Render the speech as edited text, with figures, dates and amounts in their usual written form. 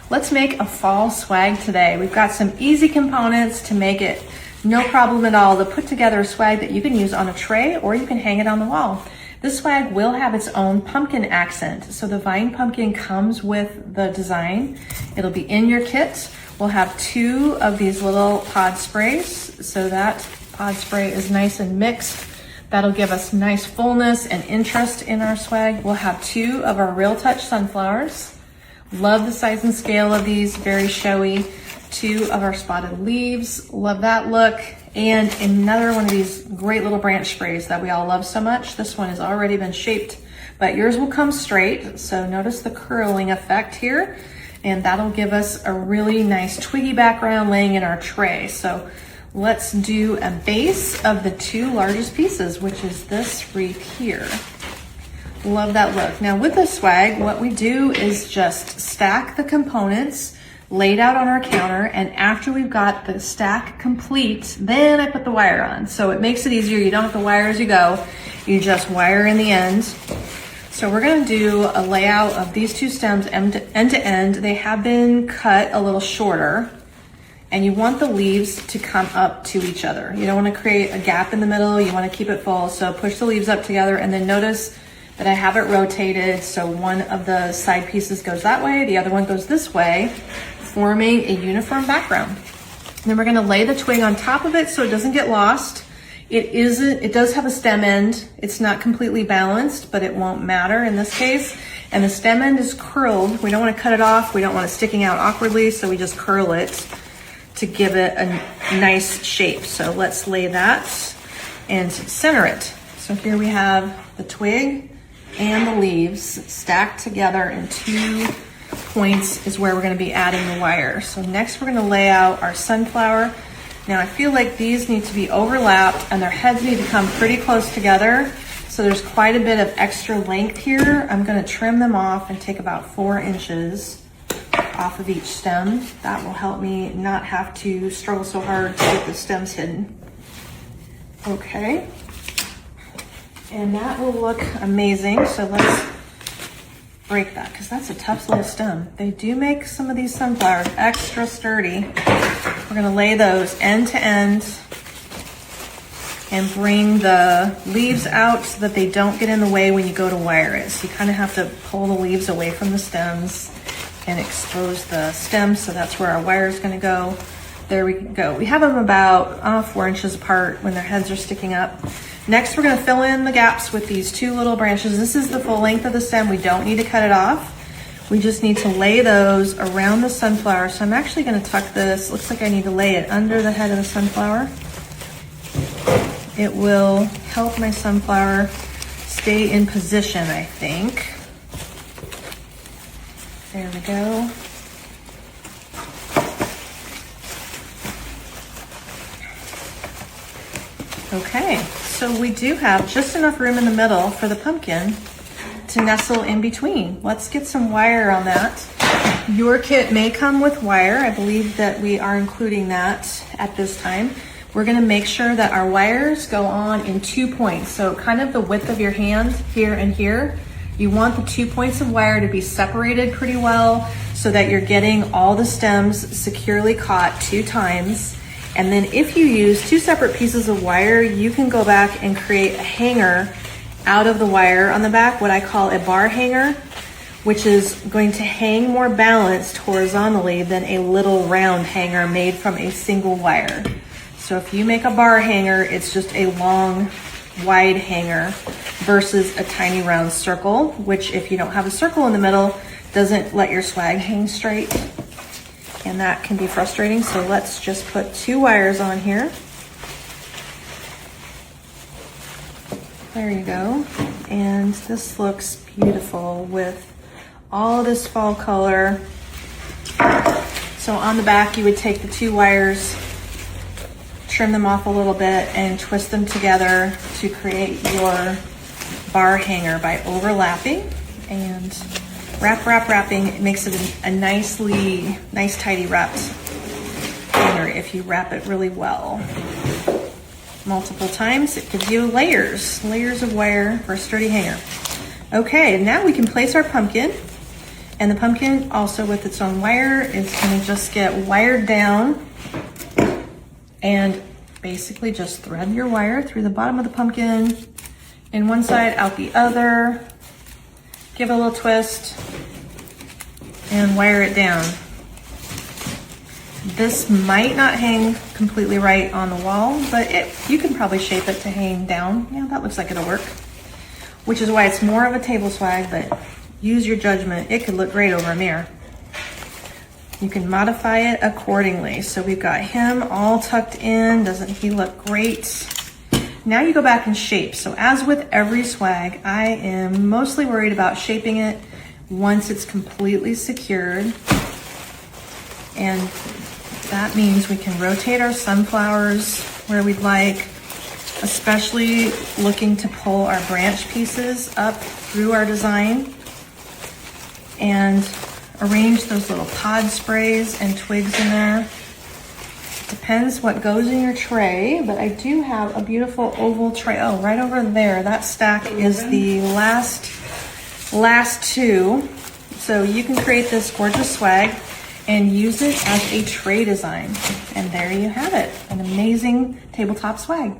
Let's make a fall swag today. We've got some easy components to make it no problem at all to put together a swag that you can use on a tray or you can hang it on the wall. This swag will have its own pumpkin accent. So the vine pumpkin comes with the design. It'll be in your kit. We'll have 2 of these little pod sprays. So that pod spray is nice and mixed. That'll give us nice fullness and interest in our swag. We'll have 2 of our Real Touch sunflowers. Love the size and scale of these, very showy. 2 of our spotted leaves, love that look. And another one of these great little branch sprays that we all love so much. This one has already been shaped, but yours will come straight. So notice the curling effect here, and that'll give us a really nice twiggy background laying in our tray. So let's do a base of the 2 largest pieces, which is this wreath here. Love that look. Now with this swag, what we do is just stack the components laid out on our counter, and after we've got the stack complete, then I put the wire on. So it makes it easier. You don't have to wire as you go. You just wire in the end. So we're gonna do a layout of these 2 stems end to end. They have been cut a little shorter, and you want the leaves to come up to each other. You don't wanna create a gap in the middle. You wanna keep it full. So push the leaves up together, and then notice that I have it rotated. So one of the side pieces goes that way, the other one goes this way, forming a uniform background. And then we're gonna lay the twig on top of it so it doesn't get lost. It does have a stem end. It's not completely balanced, but it won't matter in this case. And the stem end is curled. We don't wanna cut it off. We don't want it sticking out awkwardly, so we just curl it to give it a nice shape. So let's lay that and center it. So here we have the twig and the leaves stacked together in 2 points is where we're going to be adding the wire. So next we're going to lay out our sunflower. Now I feel like these need to be overlapped and their heads need to come pretty close together. So there's quite a bit of extra length here. I'm going to trim them off and take about 4 inches off of each stem. That will help me not have to struggle so hard to get the stems hidden. Okay. And that will look amazing. So let's break that, because that's a tough little stem. They do make some of these sunflowers extra sturdy. We're gonna lay those end to end and bring the leaves out so that they don't get in the way when you go to wire it. So you kind of have to pull the leaves away from the stems and expose the stems. So that's where our wire is gonna go. There we go. We have them about 4 inches apart when their heads are sticking up. Next, we're gonna fill in the gaps with these 2 little branches. This is the full length of the stem. We don't need to cut it off. We just need to lay those around the sunflower. So I'm actually gonna tuck this. Looks like I need to lay it under the head of the sunflower. It will help my sunflower stay in position, I think. There we go. Okay, so we do have just enough room in the middle for the pumpkin to nestle in between. Let's get some wire on that. Your kit may come with wire. I believe that we are including that at this time. We're gonna make sure that our wires go on in 2 points. So kind of the width of your hand here and here. You want the 2 points of wire to be separated pretty well so that you're getting all the stems securely caught 2 times. And then if you use 2 separate pieces of wire, you can go back and create a hanger out of the wire on the back, what I call a bar hanger, which is going to hang more balanced horizontally than a little round hanger made from a single wire. So if you make a bar hanger, it's just a long, wide hanger versus a tiny round circle, which if you don't have a circle in the middle, doesn't let your swag hang straight. And that can be frustrating. So let's just put 2 wires on here. There you go. And this looks beautiful with all this fall color. So on the back, you would take the 2 wires, trim them off a little bit, and twist them together to create your bar hanger by overlapping and wrapping. It makes it a nice tidy wrapped hanger if you wrap it really well. Multiple times, it gives you layers of wire for a sturdy hanger. Okay, now we can place our pumpkin. And the pumpkin, also with its own wire, is gonna just get wired down, and basically just thread your wire through the bottom of the pumpkin, in one side, out the other, give it a little twist, and wire it down. This might not hang completely right on the wall, but you can probably shape it to hang down. Yeah, that looks like it'll work. Which is why it's more of a table swag, but use your judgment. It could look great over a mirror. You can modify it accordingly. So we've got him all tucked in. Doesn't he look great? Now you go back and shape. So as with every swag, I am mostly worried about shaping it once it's completely secured. And that means we can rotate our sunflowers where we'd like, especially looking to pull our branch pieces up through our design, and arrange those little pod sprays and twigs in there. Depends what goes in your tray, but I do have a beautiful oval tray. Oh, right over there, that stack is the last two. So you can create this gorgeous swag and use it as a tray design. And there you have it, an amazing tabletop swag.